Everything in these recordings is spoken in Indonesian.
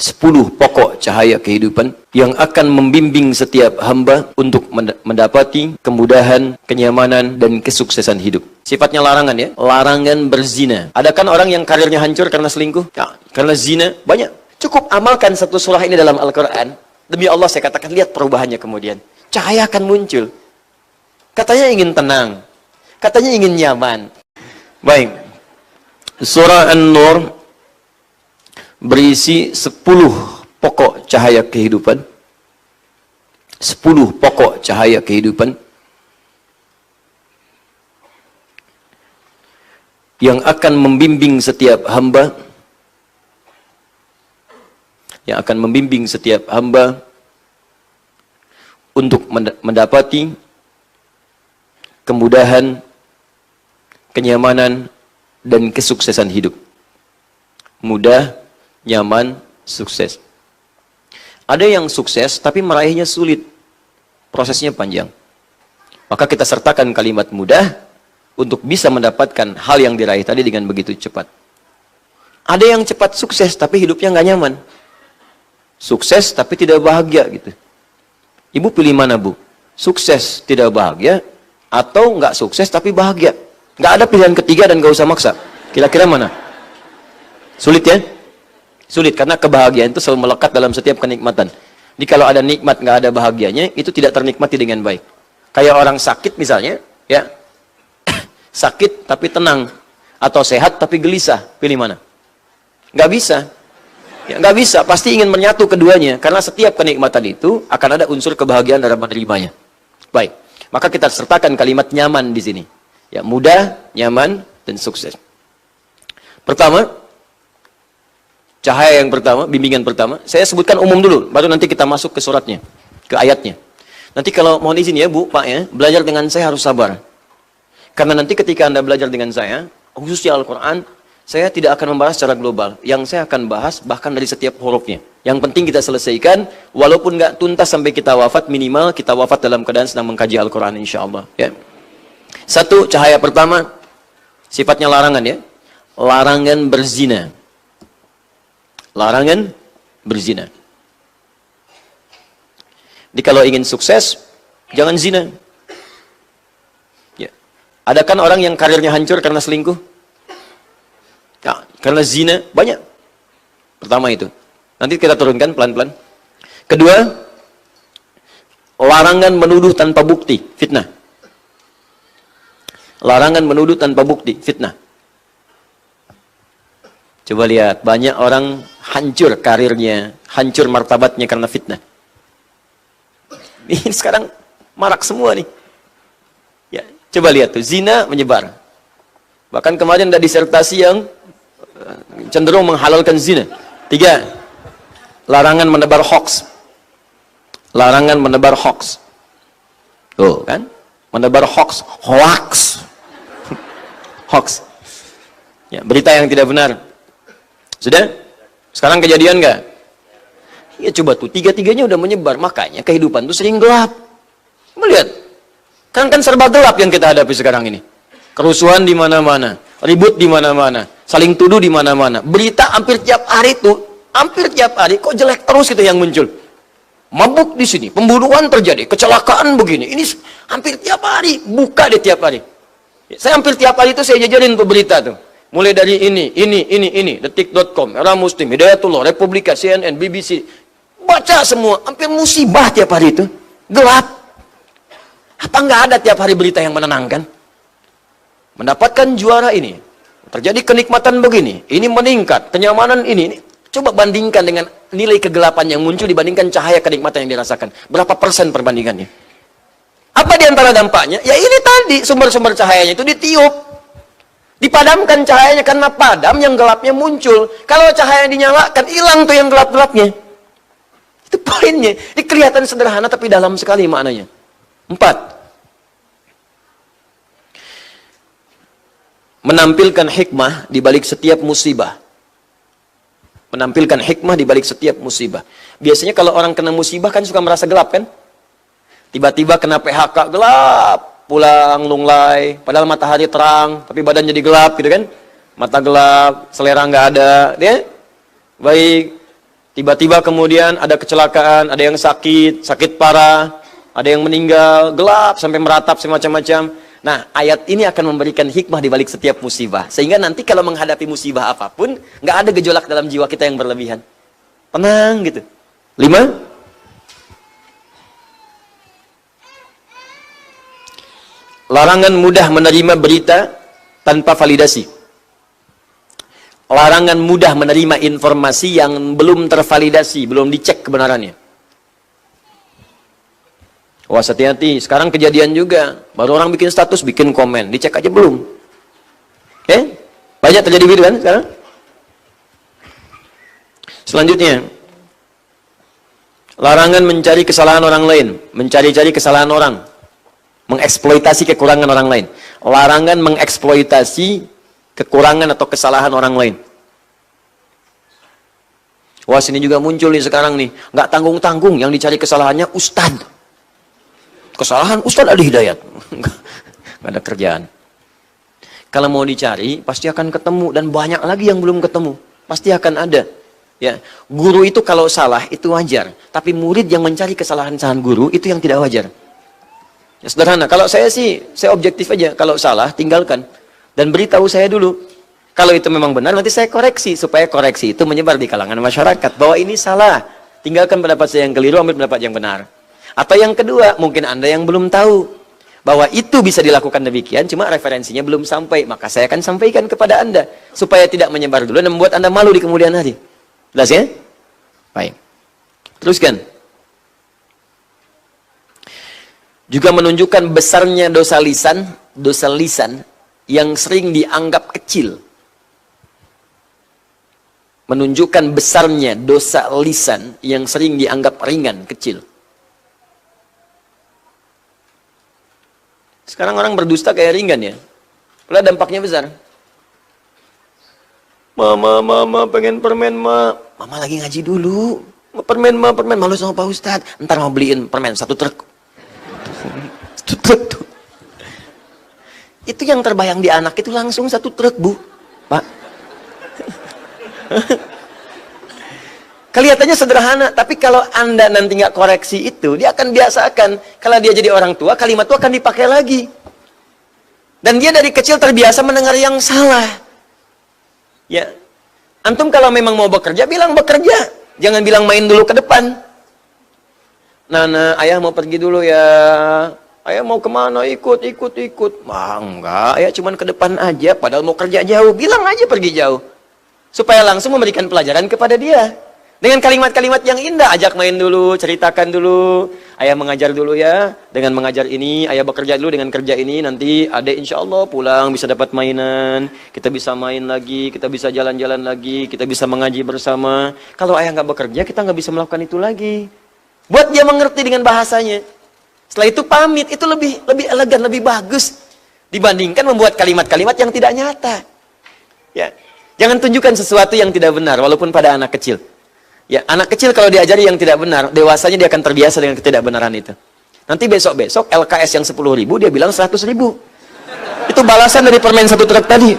10 pokok cahaya kehidupan yang akan membimbing setiap hamba untuk mendapati kemudahan, kenyamanan, dan kesuksesan hidup. Sifatnya larangan ya, larangan berzina. Ada kan orang yang karirnya hancur karena selingkuh? Ya, karena zina, banyak. Cukup amalkan satu surah ini dalam Al-Quran. Demi Allah saya katakan, lihat perubahannya kemudian. Cahaya akan muncul. Katanya ingin tenang. Katanya ingin nyaman. Baik. Surah An-Nur berisi 10 pokok cahaya kehidupan. 10 pokok cahaya kehidupan yang akan membimbing setiap hamba, untuk mendapati kemudahan, kenyamanan, dan kesuksesan hidup. Mudah, nyaman, sukses. Ada yang sukses tapi meraihnya sulit, prosesnya panjang. Maka kita sertakan kalimat mudah untuk bisa mendapatkan hal yang diraih tadi dengan begitu cepat. Ada yang cepat sukses tapi hidupnya nggak nyaman. Sukses tapi tidak bahagia gitu. Ibu pilih mana, Bu? Sukses tidak bahagia atau nggak sukses tapi bahagia? Nggak ada pilihan ketiga dan nggak usah maksa. Kira-kira mana? Sulit ya? Sulit karena kebahagiaan itu selalu melekat dalam setiap kenikmatan. Jadi kalau ada nikmat nggak ada bahagianya, itu tidak ternikmati dengan baik. Kayak orang sakit misalnya, ya sakit tapi tenang, atau sehat tapi gelisah, pilih mana? Nggak bisa. Ya, nggak bisa, pasti ingin menyatu keduanya, karena setiap kenikmatan itu akan ada unsur kebahagiaan dalam menerimanya. Baik, maka kita sertakan kalimat nyaman di sini. Ya, mudah, nyaman, dan sukses. Pertama, cahaya yang pertama, bimbingan pertama, saya sebutkan umum dulu, baru nanti kita masuk ke suratnya, ke ayatnya. Nanti kalau mohon izin ya Bu, Pak ya, belajar dengan saya harus sabar. Karena nanti ketika Anda belajar dengan saya, khususnya Al-Quran, saya tidak akan membahas secara global. Yang saya akan bahas bahkan dari setiap hurufnya. Yang penting kita selesaikan, walaupun nggak tuntas sampai kita wafat, minimal kita wafat dalam keadaan sedang mengkaji Al-Quran insya Allah. Ya. Satu, cahaya pertama, sifatnya larangan ya. Larangan berzina. Larangan berzina. Jadi kalau ingin sukses, jangan zina. Ya. Ada kan orang yang karirnya hancur karena selingkuh? Ya, karena zina, banyak. Pertama itu. Nanti kita turunkan pelan-pelan. Kedua, larangan menuduh tanpa bukti, fitnah. Larangan menuduh tanpa bukti, fitnah. Coba lihat, banyak orang hancur karirnya, hancur martabatnya karena fitnah. Ini sekarang marak semua nih. Ya, coba lihat tuh, zina menyebar. Bahkan kemarin ada disertasi yang cenderung menghalalkan zina. 3, larangan menebar hoax. Larangan menebar hoax. Tuh kan, menebar hoax, hoax. Hoax. Ya, berita yang tidak benar. Sudah? Sekarang kejadian nggak? Ya coba tuh, 3-tiganya udah menyebar. Makanya kehidupan tuh sering gelap. Melihat, kan serba gelap yang kita hadapi sekarang ini. Kerusuhan di mana-mana, ribut di mana-mana, saling tuduh di mana-mana. Berita hampir tiap hari tuh, hampir tiap hari kok jelek terus gitu yang muncul. Mabuk di sini, pembunuhan terjadi, kecelakaan begini. Ini hampir tiap hari, buka deh tiap hari. Saya hampir tiap hari itu saya jajarin tuh berita tuh. Mulai dari ini, detik.com, Era Muslim, Hidayatullah, Republika, CNN, BBC. Baca semua, hampir musibah tiap hari itu. Gelap. Apa nggak ada tiap hari berita yang menenangkan? Mendapatkan juara ini, terjadi kenikmatan begini, ini meningkat, kenyamanan ini. Coba bandingkan dengan nilai kegelapan yang muncul dibandingkan cahaya kenikmatan yang dirasakan. Berapa persen perbandingannya? Apa di antara dampaknya? Ya ini tadi, sumber-sumber cahayanya itu ditiup. Dipadamkan cahayanya karena padam, yang gelapnya muncul. Kalau cahaya dinyalakan, hilang tuh yang gelap-gelapnya. Itu poinnya. Ini kelihatan sederhana tapi dalam sekali maknanya. 4. Menampilkan hikmah di balik setiap musibah. Menampilkan hikmah di balik setiap musibah. Biasanya kalau orang kena musibah kan suka merasa gelap kan? Tiba-tiba kena PHK, gelap. Pulang lunglai, padahal matahari terang, tapi badan jadi gelap gitu kan? Mata gelap, selera nggak ada, ya? Baik. Tiba-tiba kemudian ada kecelakaan, ada yang sakit, sakit parah, ada yang meninggal, gelap sampai meratap semacam-macam. Nah, ayat ini akan memberikan hikmah di balik setiap musibah. Sehingga nanti kalau menghadapi musibah apapun, nggak ada gejolak dalam jiwa kita yang berlebihan. Tenang gitu. 5. Larangan mudah menerima berita tanpa validasi. Larangan mudah menerima informasi yang belum tervalidasi, belum dicek kebenarannya. Wah, hati-hati, sekarang kejadian juga. Baru orang bikin status, bikin komen, dicek aja belum. Banyak terjadi gitu kan sekarang? Selanjutnya, larangan mencari kesalahan orang lain, mencari-cari kesalahan orang, mengeksploitasi kekurangan orang lain. Larangan mengeksploitasi kekurangan atau kesalahan orang lain. Wah, sini juga muncul nih sekarang nih, nggak tanggung-tanggung yang dicari kesalahannya ustadz. Kesalahan Ustadz Ali Hidayat. Nggak ada kerjaan. Kalau mau dicari, pasti akan ketemu. Dan banyak lagi yang belum ketemu. Pasti akan ada. Ya, guru itu kalau salah, itu wajar. Tapi murid yang mencari kesalahan-kesalahan guru, itu yang tidak wajar. Ya, sederhana. Kalau saya sih, saya objektif aja. Kalau salah, tinggalkan. Dan beritahu saya dulu. Kalau itu memang benar, nanti saya koreksi. Supaya koreksi itu menyebar di kalangan masyarakat. Bahwa ini salah. Tinggalkan pendapat saya yang keliru, ambil pendapat yang benar. Atau yang kedua, mungkin Anda yang belum tahu bahwa itu bisa dilakukan demikian, cuma referensinya belum sampai, maka saya akan sampaikan kepada Anda supaya tidak menyebar dulu dan membuat Anda malu di kemudian hari. Jelas ya? Baik. Teruskan. Juga menunjukkan besarnya dosa lisan yang sering dianggap kecil. Menunjukkan besarnya dosa lisan yang sering dianggap ringan, kecil. Sekarang orang berdusta kayak ringan ya. Padahal dampaknya besar. Mama pengen permen, ma. Mama lagi ngaji dulu. Permen, malu sama Pak Ustadz. Ntar mau beliin permen 1 truk. 1 truk tuh. Itu yang terbayang di anak itu langsung 1 truk, Bu. Pak. Kelihatannya sederhana, tapi kalau Anda nanti nggak koreksi itu, dia akan biasakan. Kalau dia jadi orang tua, kalimat itu akan dipakai lagi. Dan dia dari kecil terbiasa mendengar yang salah. Ya, antum kalau memang mau bekerja, bilang bekerja. Jangan bilang main dulu ke depan. Nana, ayah mau pergi dulu ya. Ayah mau kemana? Ikut. Wah, enggak, ayah cuman ke depan aja. Padahal mau kerja jauh. Bilang aja pergi jauh. Supaya langsung memberikan pelajaran kepada dia. Dengan kalimat-kalimat yang indah, ajak main dulu, ceritakan dulu, ayah mengajar dulu ya, dengan mengajar ini, ayah bekerja dulu dengan kerja ini, nanti adek insya Allah pulang bisa dapat mainan, kita bisa main lagi, kita bisa jalan-jalan lagi, kita bisa mengaji bersama. Kalau ayah nggak bekerja, kita nggak bisa melakukan itu lagi. Buat dia mengerti dengan bahasanya. Setelah itu pamit, itu lebih elegan, lebih bagus dibandingkan membuat kalimat-kalimat yang tidak nyata. Ya, jangan tunjukkan sesuatu yang tidak benar, walaupun pada anak kecil. Ya, anak kecil kalau diajari yang tidak benar, dewasanya dia akan terbiasa dengan ketidakbenaran itu. Nanti besok-besok LKS yang 10.000 dia bilang 100.000. Itu balasan dari permen 1 truk tadi.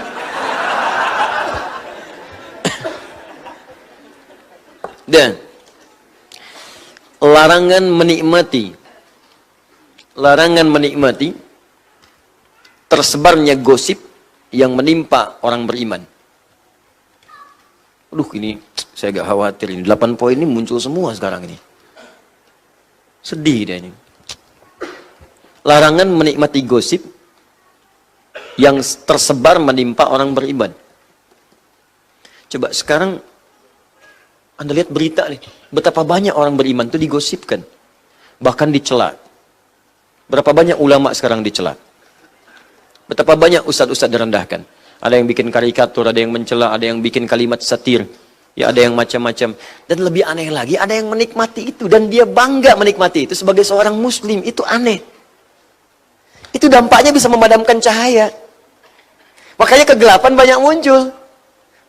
Dan larangan menikmati tersebarnya gosip yang menimpa orang beriman. Aduh, ini saya agak khawatir ini. 8 poin ini muncul semua sekarang ini. Sedih dia ini. Larangan menikmati gosip yang tersebar menimpa orang beriman. Coba sekarang Anda lihat berita nih. Betapa banyak orang beriman itu digosipkan. Bahkan dicela. Berapa banyak ulama sekarang dicela. Betapa banyak ustadz-ustadz direndahkan. Ada yang bikin karikatur, ada yang mencela, ada yang bikin kalimat satir. Ya, ada yang macam-macam. Dan lebih aneh lagi, ada yang menikmati itu. Dan dia bangga menikmati itu sebagai seorang muslim. Itu aneh. Itu dampaknya bisa memadamkan cahaya. Makanya kegelapan banyak muncul.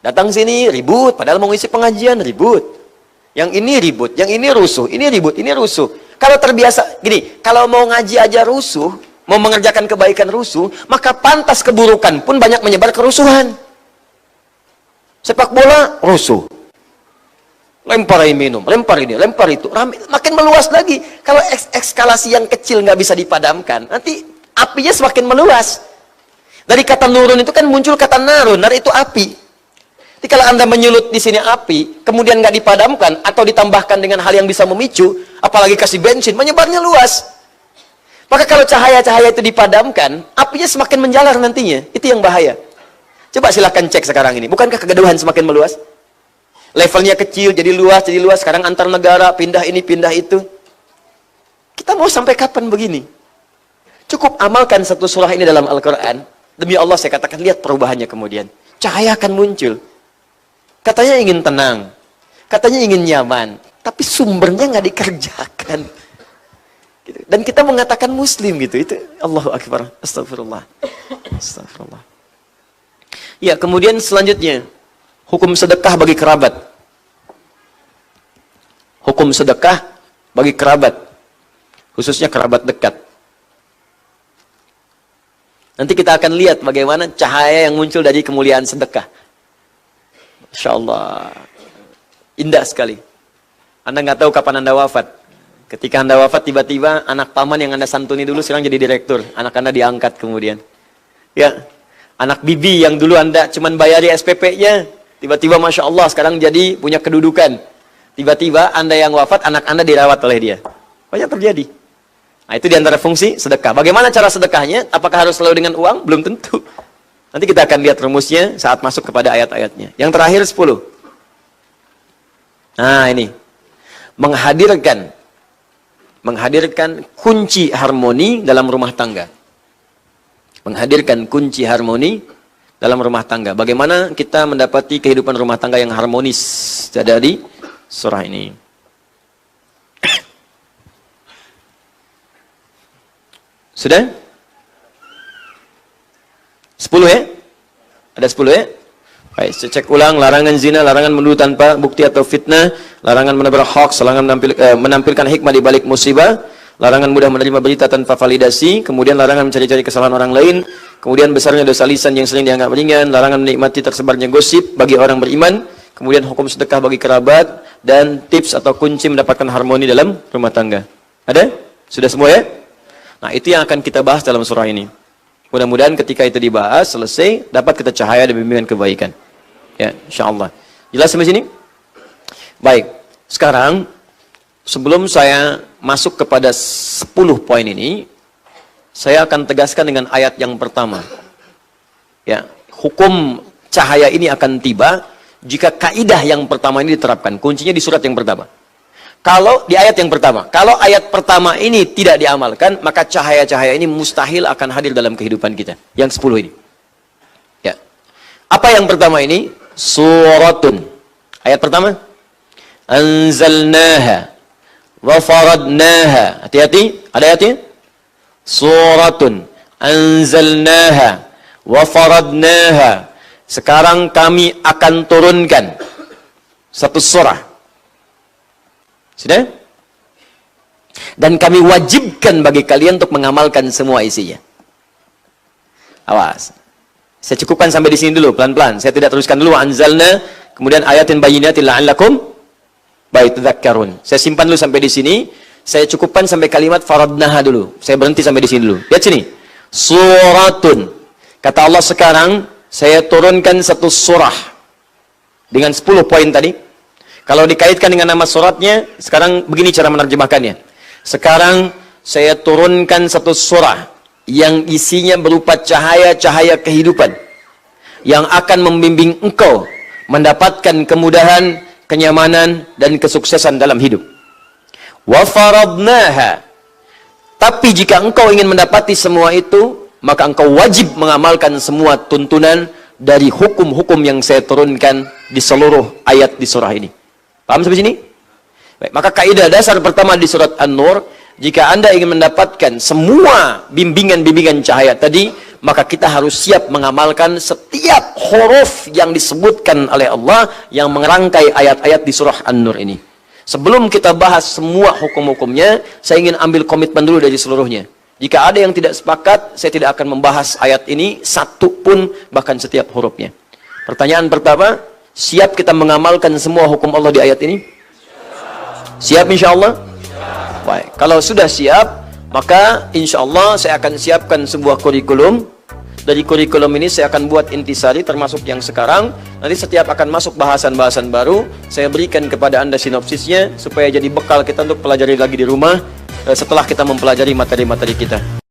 Datang sini, ribut. Padahal mau ngisi pengajian, ribut. Yang ini ribut, yang ini rusuh. Ini ribut, ini rusuh. Kalau terbiasa, gini, kalau mau ngaji aja rusuh, mau mengerjakan kebaikan rusuh, maka pantas keburukan pun banyak menyebar kerusuhan. Sepak bola, rusuh. Lempar ini minum, lempar ini, lempar itu. Makin meluas lagi. Kalau ekskalasi yang kecil nggak bisa dipadamkan, nanti apinya semakin meluas. Dari kata nurun itu kan muncul kata narun, nar itu api. Jadi kalau Anda menyulut di sini api, kemudian nggak dipadamkan atau ditambahkan dengan hal yang bisa memicu, apalagi kasih bensin, menyebarnya luas. Maka kalau cahaya-cahaya itu dipadamkan, apinya semakin menjalar nantinya. Itu yang bahaya. Coba silakan cek sekarang ini. Bukankah kegaduhan semakin meluas? Levelnya kecil, jadi luas. Sekarang antar negara, pindah ini, pindah itu. Kita mau sampai kapan begini? Cukup amalkan satu surah ini dalam Al-Quran. Demi Allah saya katakan, lihat perubahannya kemudian. Cahaya akan muncul. Katanya ingin tenang. Katanya ingin nyaman. Tapi sumbernya nggak dikerjakan. Gitu. Dan kita mengatakan muslim gitu. Itu Allahu Akbar. Astagfirullah. Astagfirullah. Ya, kemudian selanjutnya. Hukum sedekah bagi kerabat. Hukum sedekah bagi kerabat. Khususnya kerabat dekat. Nanti kita akan lihat bagaimana cahaya yang muncul dari kemuliaan sedekah. Masya Allah. Indah sekali. Anda nggak tahu kapan Anda wafat. Ketika Anda wafat, tiba-tiba anak paman yang Anda santuni dulu sekarang jadi direktur. Anak Anda diangkat kemudian. Ya, anak bibi yang dulu Anda cuman bayari SPP-nya. Tiba-tiba Masya Allah sekarang jadi punya kedudukan. Tiba-tiba Anda yang wafat, anak Anda dirawat oleh dia. Banyak terjadi. Nah, itu diantara fungsi sedekah. Bagaimana cara sedekahnya? Apakah harus selalu dengan uang? Belum tentu. Nanti kita akan lihat rumusnya saat masuk kepada ayat-ayatnya. Yang terakhir 10. Nah ini. Menghadirkan kunci harmoni dalam rumah tangga. Menghadirkan kunci harmoni dalam rumah tangga. Bagaimana kita mendapati kehidupan rumah tangga yang harmonis dari surah ini. Sudah? 10 ya? Ada 10 ya? Baik, saya cek ulang. Larangan zina, larangan menuduh tanpa bukti atau fitnah, larangan menebar hoax, larangan menampilkan hikmah di balik musibah, larangan mudah menerima berita tanpa validasi, kemudian larangan mencari-cari kesalahan orang lain, kemudian besarnya dosa lisan yang sering dianggap ringan, larangan menikmati tersebarnya gosip bagi orang beriman, kemudian hukum sedekah bagi kerabat, dan tips atau kunci mendapatkan harmoni dalam rumah tangga. Ada? Sudah semua ya? Nah, itu yang akan kita bahas dalam surah ini. Mudah-mudahan ketika itu dibahas, selesai, dapat kita cahaya dan bimbingan kebaikan. Ya, insyaAllah. Jelas sampai sini? Baik. Sekarang, sebelum saya masuk kepada 10 poin ini, saya akan tegaskan dengan ayat yang pertama. Ya, hukum cahaya ini akan tiba jika kaidah yang pertama ini diterapkan. Kuncinya di surat yang pertama. Kalau di ayat yang pertama, kalau ayat pertama ini tidak diamalkan, maka cahaya-cahaya ini mustahil akan hadir dalam kehidupan kita. Yang 10 ini. Ya. Apa yang pertama ini? Suratun. Ayat pertama. Anzalnaha wa faradnaha. Hati-hati, ada ayatnya? Suratun anzalnaha wa faradnaha. Sekarang kami akan turunkan satu surah. Sudah? Dan kami wajibkan bagi kalian untuk mengamalkan semua isinya. Awas. Saya cukupkan sampai di sini dulu, pelan-pelan. Saya tidak teruskan dulu. Anzalna, kemudian ayatin bayyinatin la'allakum tadhakkarun. Saya simpan dulu sampai di sini. Saya cukupkan sampai kalimat faradnaha dulu. Saya berhenti sampai di sini dulu. Lihat sini. Suratun. Kata Allah sekarang, saya turunkan satu surah. Dengan 10 poin tadi. Kalau dikaitkan dengan nama suratnya, sekarang begini cara menerjemahkannya. Sekarang saya turunkan satu surah yang isinya berupa cahaya-cahaya kehidupan yang akan membimbing engkau mendapatkan kemudahan, kenyamanan, dan kesuksesan dalam hidup. Wa faradnaha. Tapi jika engkau ingin mendapati semua itu, maka engkau wajib mengamalkan semua tuntunan dari hukum-hukum yang saya turunkan di seluruh ayat di surah ini. Paham sampai sini? Baik, maka kaidah dasar pertama di surat An-Nur, jika Anda ingin mendapatkan semua bimbingan-bimbingan cahaya tadi, maka kita harus siap mengamalkan setiap huruf yang disebutkan oleh Allah yang merangkai ayat-ayat di surah An-Nur ini. Sebelum kita bahas semua hukum-hukumnya, saya ingin ambil komitmen dulu dari seluruhnya. Jika ada yang tidak sepakat, saya tidak akan membahas ayat ini satu pun, bahkan setiap hurufnya. Pertanyaan pertama, siap kita mengamalkan semua hukum Allah di ayat ini? Siap insyaallah? Baik, kalau sudah siap, maka insyaallah saya akan siapkan sebuah kurikulum. Dari kurikulum ini saya akan buat intisari termasuk yang sekarang. Nanti setiap akan masuk bahasan-bahasan baru, saya berikan kepada Anda sinopsisnya supaya jadi bekal kita untuk pelajari lagi di rumah setelah kita mempelajari materi-materi kita.